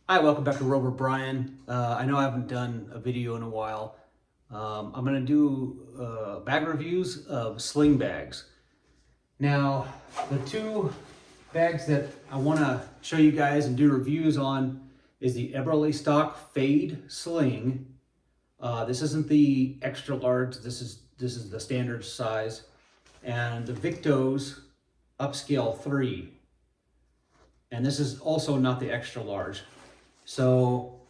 Hi, welcome back to Rover Brian. I know I haven't done a video in a while. I'm going to do bag reviews of Sling bags. Now, the two bags that I want to show you guys and do reviews on is the Eberlestock Fade Sling. This isn't the extra large. This is the standard size, and the Viktos Upscale 3. And this is also not the extra large. So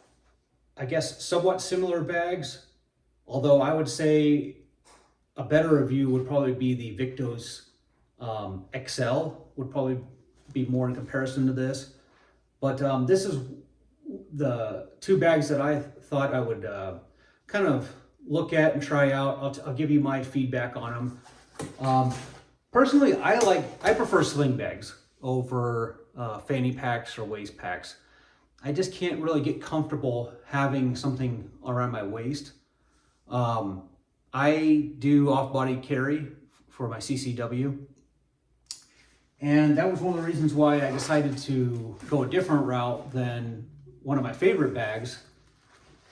I guess somewhat similar bags, although I would say a better review would probably be the Viktos XL would probably be more in comparison to this. But this is the two bags that I thought I would kind of look at and try out. I'll give you my feedback on them. Personally, I prefer sling bags over fanny packs or waist packs. I just can't really get comfortable having something around my waist. I do off-body carry for my CCW. And that was one of the reasons why I decided to go a different route than one of my favorite bags,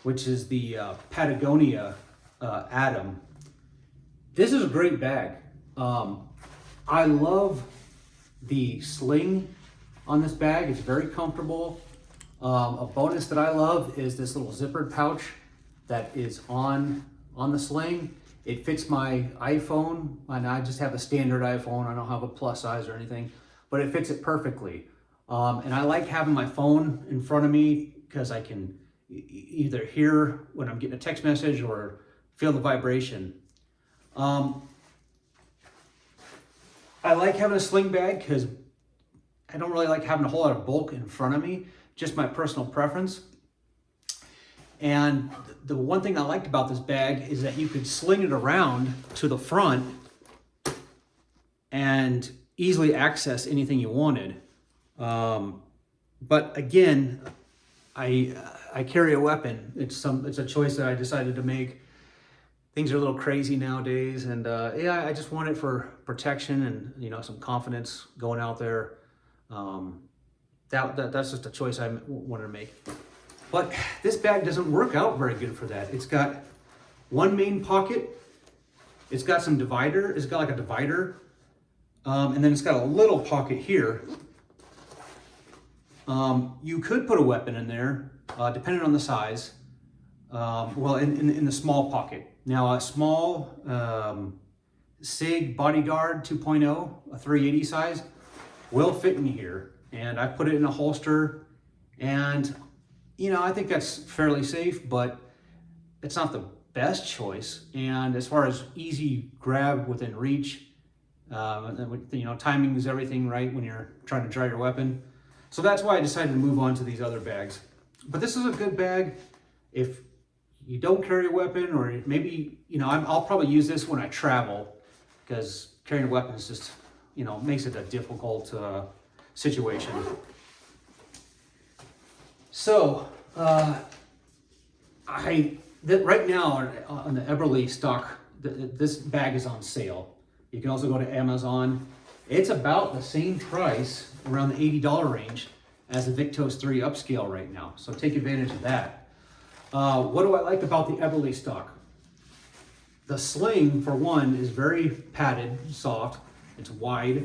which is the Patagonia Atom. This is a great bag. I love the sling on this bag. It's very comfortable. A bonus that I love is this little zippered pouch that is on the sling. It fits my iPhone, and I just have a standard iPhone. I don't have a plus size or anything, but it fits it perfectly. And I like having my phone in front of me because I can either hear when I'm getting a text message or feel the vibration. I like having a sling bag because I don't really like having a whole lot of bulk in front of me. Just my personal preference. And the one thing I liked about this bag is that you could sling it around to the front and easily access anything you wanted. But again, I carry a weapon. It's a choice that I decided to make. Things are a little crazy nowadays, and yeah, I just want it for protection and some confidence going out there. That's just a choice I wanted to make. But this bag doesn't work out very good for that. It's got one main pocket. It's got some divider. It's got like a divider. And then it's got a little pocket here. You could put a weapon in there, depending on the size. Well, in the small pocket. Now, a small SIG Bodyguard 2.0, a 380 size, will fit in here. And I put it in a holster, and I think that's fairly safe, but it's not the best choice. And as far as easy grab within reach, timing is everything, right, when you're trying to draw your weapon. So that's why I decided to move on to these other bags. But this is a good bag if you don't carry a weapon, or maybe, I'll probably use this when I travel, because carrying a weapon is just, makes it a difficult situation. So, right now on the Eberlestock, this bag is on sale. You can also go to Amazon. It's about the same price, around the $80 range, as the Viktos 3 Upscale right now. So take advantage of that. What do I like about the Eberlestock? The sling, for one, is very padded, soft. It's wide.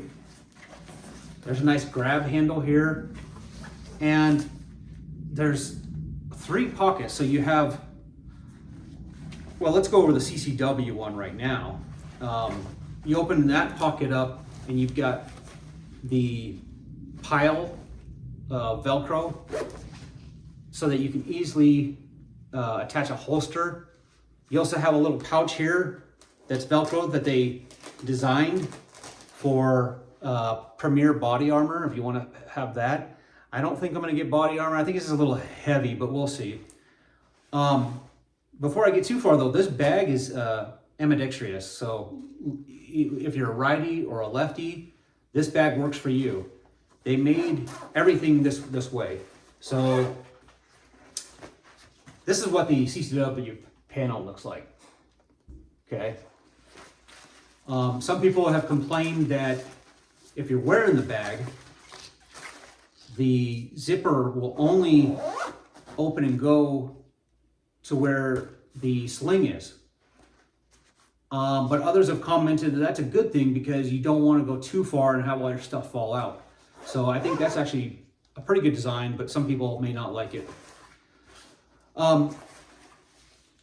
There's a nice grab handle here, and there's 3 pockets. So you have, well, let's go over the CCW one right now. You open that pocket up, and you've got the pile Velcro, so that you can easily attach a holster. You also have a little pouch here that's Velcro that they designed for Premier body armor, if you want to have that. I don't think I'm going to get body armor. I think this is a little heavy, but we'll see. Before I get too far though, this bag is ambidextrous. So if you're a righty or a lefty, this bag works for you. They made everything this way. So this is what the CCW panel looks like. Okay. Some people have complained that if you're wearing the bag, the zipper will only open and go to where the sling is. But others have commented that that's a good thing because you don't want to go too far and have all your stuff fall out. So I think that's actually a pretty good design, but some people may not like it.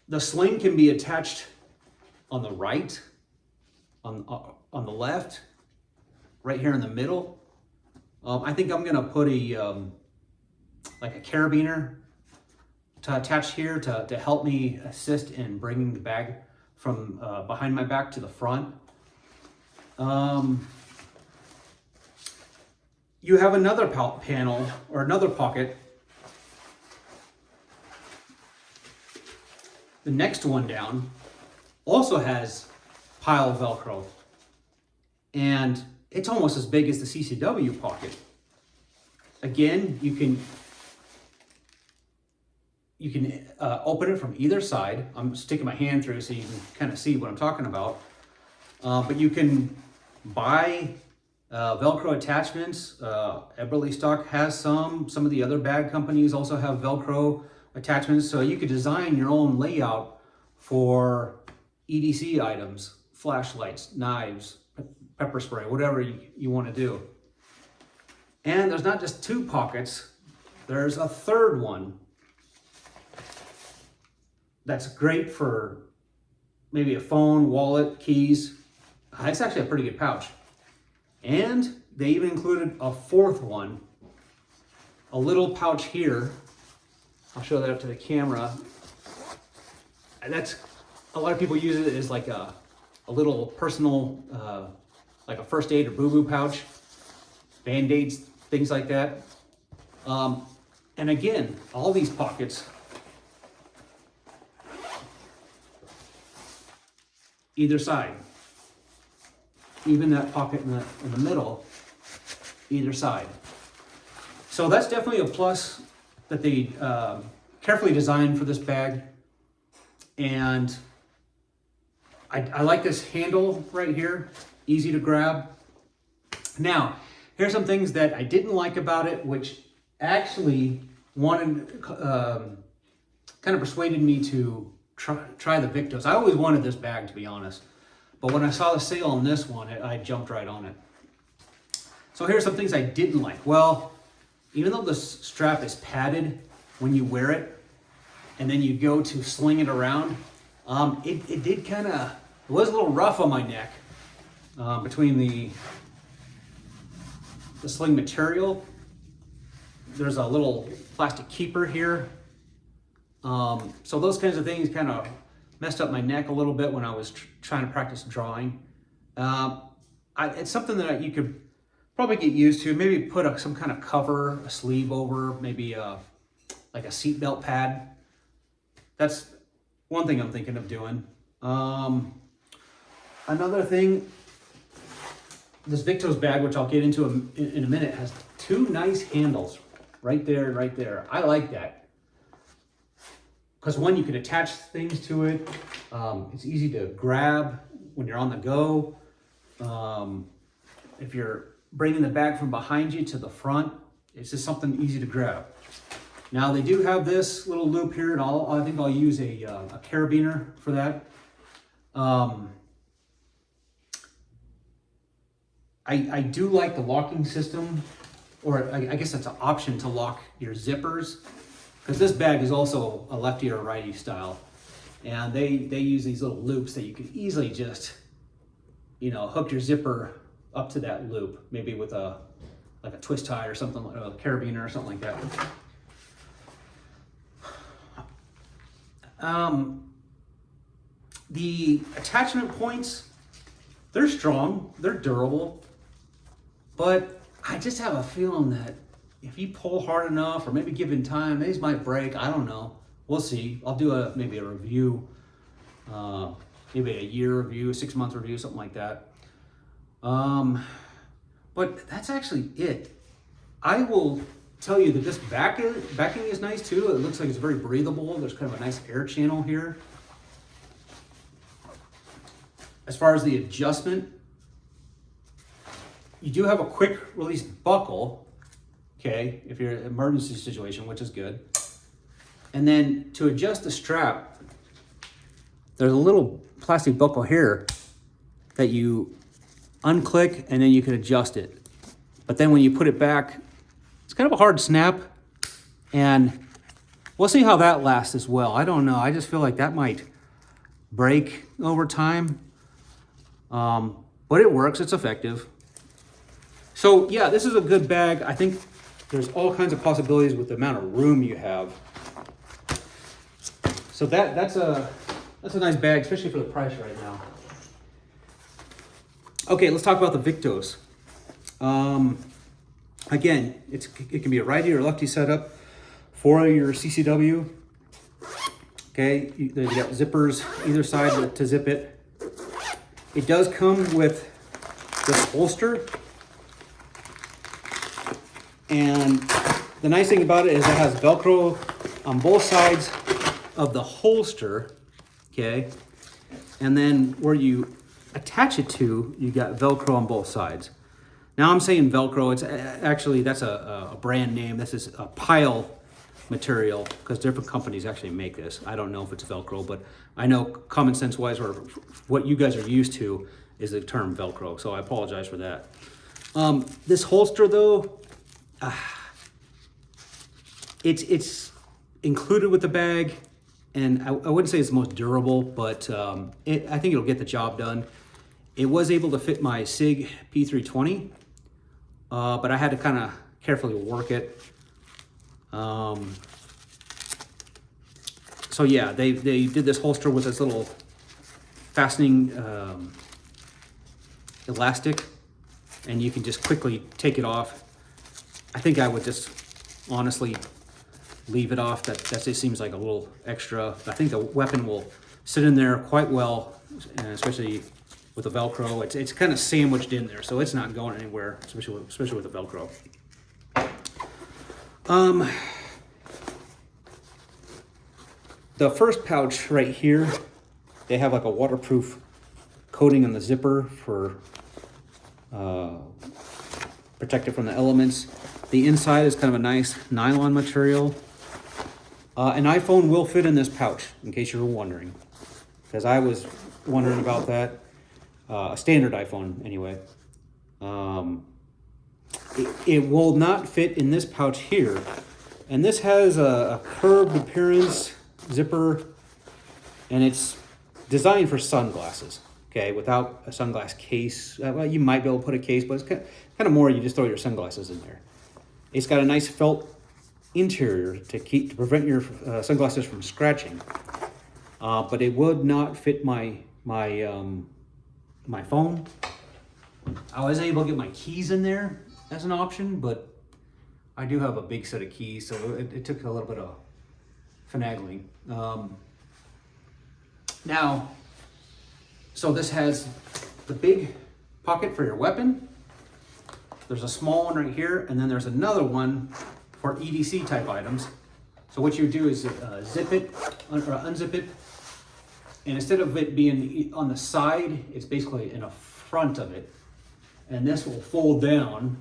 The sling can be attached on the right, on the left, right here in the middle. I think I'm gonna put a like a carabiner to attach here to help me assist in bringing the bag from behind my back to the front. You have another panel or another pocket. The next one down also has pile of Velcro, and it's almost as big as the CCW pocket. Again, you can open it from either side. I'm sticking my hand through so you can kind of see what I'm talking about. But you can buy Velcro attachments. Eberlestock has some. Some of the other bag companies also have Velcro attachments. So you could design your own layout for EDC items, flashlights, knives, pepper spray, whatever you want to do. And there's not just two pockets, there's a third one that's great for maybe a phone, wallet, keys. It's actually a pretty good pouch. And they even included a fourth one, a little pouch here. I'll show that up to the camera. And that's, a lot of people use it as like a little personal, like a first aid or boo-boo pouch, Band-Aids, things like that. And again, all these pockets, either side, even that pocket in the middle, either side. So that's definitely a plus that they carefully designed for this bag. And I like this handle right here, easy to grab. Now, here's some things that I didn't like about it, which actually kind of persuaded me to try the Viktos. I always wanted this bag, to be honest. But when I saw the sale on this one, I jumped right on it. So here's some things I didn't like. Well, even though the strap is padded when you wear it, and then you go to sling it around, it did kind of, it was a little rough on my neck between the sling material. There's a little plastic keeper here. So those kinds of things kind of messed up my neck a little bit when I was trying to practice drawing. It's something that you could probably get used to. Maybe put some kind of cover, a sleeve over, maybe like a seatbelt pad. That's one thing I'm thinking of doing. Another thing, this Viktos bag, which I'll get into in a minute, has two nice handles right there and right there. I like that. Because one, you can attach things to it. It's easy to grab when you're on the go. If you're bringing the bag from behind you to the front, it's just something easy to grab. Now they do have this little loop here, and I think I'll use a carabiner for that. I do like the locking system, or I guess that's an option to lock your zippers, because this bag is also a lefty or righty style, and they use these little loops that you can easily just, hook your zipper up to that loop, maybe with like a twist tie or something, like a carabiner or something like that. The attachment points, they're strong, they're durable, but I just have a feeling that if you pull hard enough, or maybe given time, these might break. I don't know. We'll see. I'll do maybe a review, maybe a year review, a 6-month review, something like that. But that's actually it. I will tell you that this backing is nice too. It looks like it's very breathable. There's kind of a nice air channel here. As far as the adjustment, you do have a quick release buckle, okay, if you're in an emergency situation, which is good. And then to adjust the strap, there's a little plastic buckle here that you unclick and then you can adjust it. But then when you put it back, it's kind of a hard snap, and we'll see how that lasts as well. I don't know, I just feel like that might break over time. But it works, it's effective. So yeah, this is a good bag. I think there's all kinds of possibilities with the amount of room you have. So that's a nice bag, especially for the price right now. Okay, let's talk about the Viktos. Again, it can be a righty or lefty setup for your CCW. Okay, you got zippers either side to zip it. It does come with this holster. And the nice thing about it is it has Velcro on both sides of the holster, okay? And then where you attach it to, you got Velcro on both sides. Now I'm saying Velcro, it's actually, that's a brand name. This is a pile material because different companies actually make this. I don't know if it's Velcro, but I know common sense wise, or what you guys are used to is the term Velcro. So I apologize for that. This holster though, it's included with the bag, and I wouldn't say it's the most durable, but I think it'll get the job done. It was able to fit my SIG P320, but I had to kind of carefully work it. So yeah, they did this holster with this little fastening elastic, and you can just quickly take it off. I think I would just honestly leave it off. That just seems like a little extra. I think the weapon will sit in there quite well, especially with the Velcro. It's kind of sandwiched in there, so it's not going anywhere, especially with the Velcro. The first pouch right here, they have like a waterproof coating on the zipper for protect it from the elements. The inside is kind of a nice nylon material. An iPhone will fit in this pouch, in case you were wondering, because I was wondering about that. A standard iPhone, anyway. It will not fit in this pouch here, and this has a curved appearance zipper, and it's designed for sunglasses. Okay, without a sunglass case, well, you might be able to put a case, but it's kind of more you just throw your sunglasses in there. It's got a nice felt interior to prevent your sunglasses from scratching, but it would not fit my phone. I was able to get my keys in there as an option, but I do have a big set of keys, so it took a little bit of finagling. Now, so this has the big pocket for your weapon. There's a small one right here, and then there's another one for EDC type items. So what you do is zip it or unzip it, and instead of it being on the side, it's basically in the front of it, and this will fold down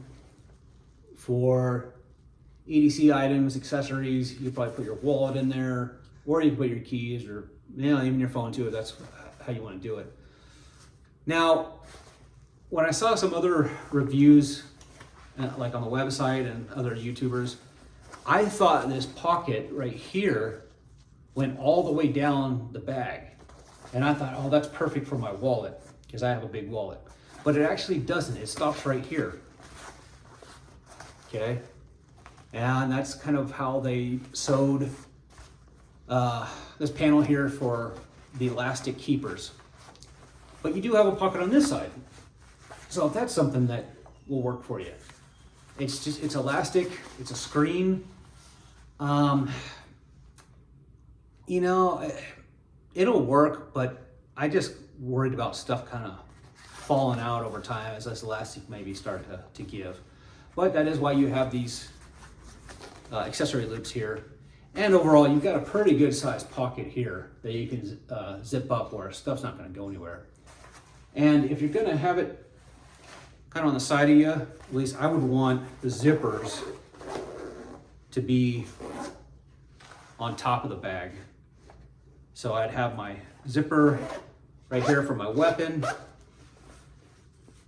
for EDC items, accessories. You probably put your wallet in there, or you can put your keys, or even your phone too, if that's how you want to do it. Now, when I saw some other reviews, like on the website and other YouTubers, I thought this pocket right here went all the way down the bag. And I thought, oh, that's perfect for my wallet, because I have a big wallet. But it actually doesn't. It stops right here. Okay? And that's kind of how they sewed this panel here for the elastic keepers. But you do have a pocket on this side. So if that's something that will work for you. It's elastic, it's a screen. It'll work, but I just worried about stuff kind of falling out over time as this elastic maybe start to give. But that is why you have these accessory loops here. And overall, you've got a pretty good sized pocket here that you can zip up where stuff's not going to go anywhere. And if you're going to have it kind of on the side of you, at least I would want the zippers to be on top of the bag. So I'd have my zipper right here for my weapon.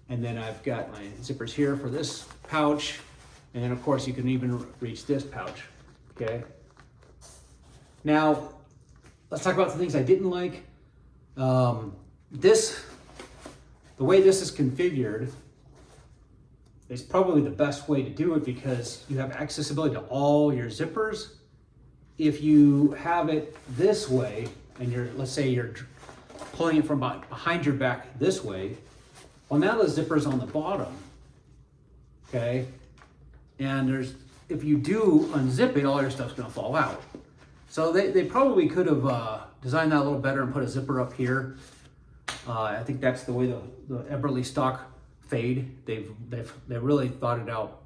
And then I've got my zippers here for this pouch. And then of course you can even reach this pouch, okay? Now, let's talk about the things I didn't like. The way this is configured is probably the best way to do it because you have accessibility to all your zippers. If you have it this way, and let's say you're pulling it from behind your back this way, well now the zipper's on the bottom, okay? And if you do unzip it, all your stuff's gonna fall out. So they probably could have designed that a little better and put a zipper up here. I think that's the way the Eberlestock fade. They really thought it out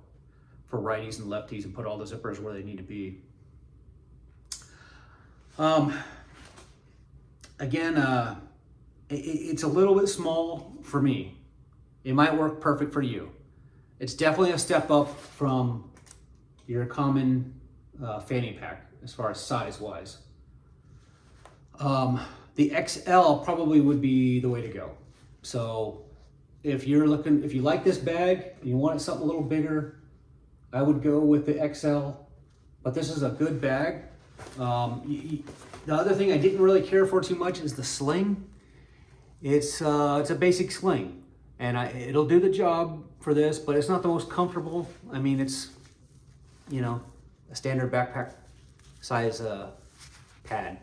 for righties and lefties and put all the zippers where they need to be. Again, it's a little bit small for me. It might work perfect for you. It's definitely a step up from your common fanny pack as far as size-wise. The XL probably would be the way to go. So if you like this bag and you want something a little bigger, I would go with the XL, but this is a good bag. The other thing I didn't really care for too much is the sling. It's a basic sling, and it'll do the job for this, but it's not the most comfortable. I mean, it's, you know, a standard backpack size pad.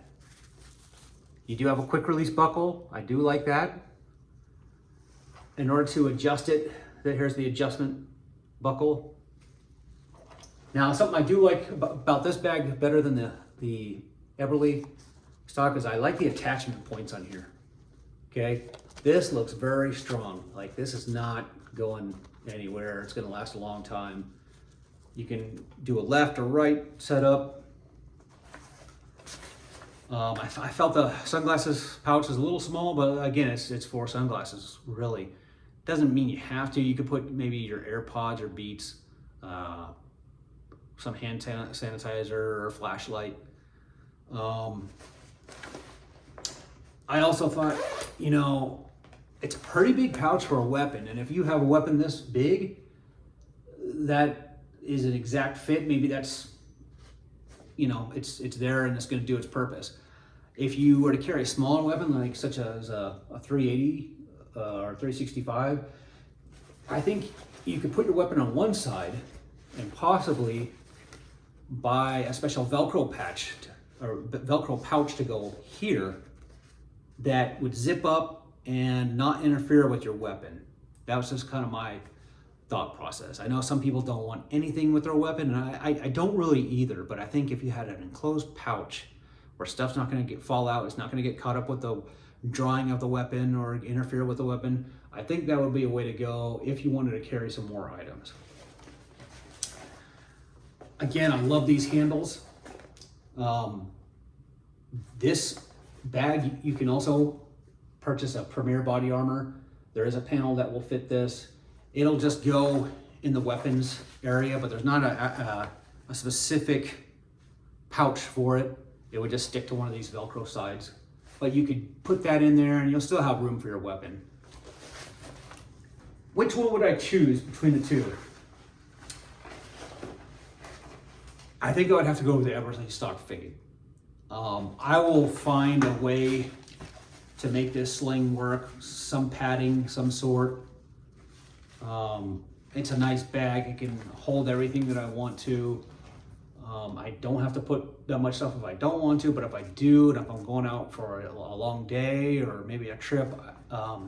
You do have a quick release buckle. I do like that. In order to adjust it, here's the adjustment buckle. Now, something I do like about this bag better than the Eberlestock is I like the attachment points on here. Okay, this looks very strong. Like this is not going anywhere. It's gonna last a long time. You can do a left or right setup. I felt the sunglasses pouch is a little small, but again, it's for sunglasses, really. Doesn't mean you have to. You could put maybe your AirPods or Beats, some hand sanitizer or flashlight. I also thought, you know, it's a pretty big pouch for a weapon, and if you have a weapon this big, that is an exact fit. Maybe that's, you know, it's there and it's going to do its purpose. If you were to carry a smaller weapon, like such as a 380 or 365, I think you could put your weapon on one side and possibly buy a special Velcro patch or Velcro pouch to go here that would zip up and not interfere with your weapon. That was just kind of my thought process. I know some people don't want anything with their weapon, and I don't really either, but I think if you had an enclosed pouch where stuff's not going to fall out, it's not going to get caught up with the drawing of the weapon or interfere with the weapon, I think that would be a way to go if you wanted to carry some more items. Again, I love these handles. This bag, you can also purchase a Premier body armor. There is a panel that will fit this. It'll just go in the weapons area, but there's not a specific pouch for it. It would just stick to one of these Velcro sides. But you could put that in there and you'll still have room for your weapon. Which one would I choose between the two? I think I would have to go with the Eberlestock fade. I will find a way to make this sling work, some padding, some sort. It's a nice bag. It can hold everything that I want to. I don't have to put that much stuff if I don't want to, but if I do, and if I'm going out for a long day or maybe a trip,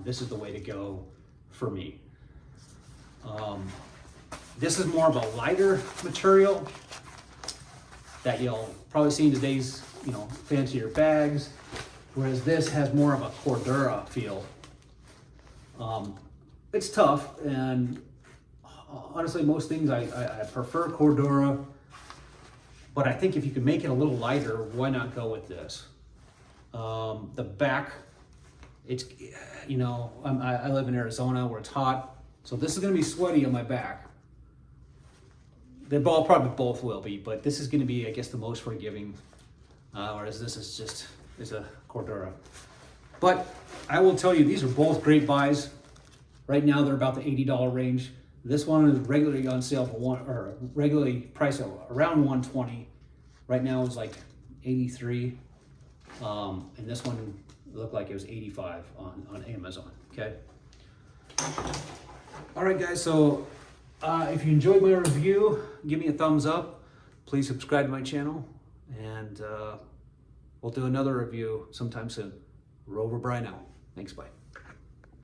this is the way to go for me. This is more of a lighter material that you'll probably see in today's, you know, fancier bags, whereas this has more of a Cordura feel. It's tough, and honestly, most things I prefer Cordura, but I think if you can make it a little lighter, why not go with this? The back, it's, you know, I live in Arizona where it's hot, so this is gonna be sweaty on my back. They probably both will be, but this is gonna be, I guess, the most forgiving whereas this is a Cordura. But I will tell you, these are both great buys. Right now they're about the $80 range. This one is regularly on sale for regularly priced around $120. Right now it's like $83. And this one looked like it was $85 on Amazon. Okay. All right, guys. So if you enjoyed my review, give me a thumbs up. Please subscribe to my channel, and we'll do another review sometime soon. Rover Brian out. Thanks. Bye.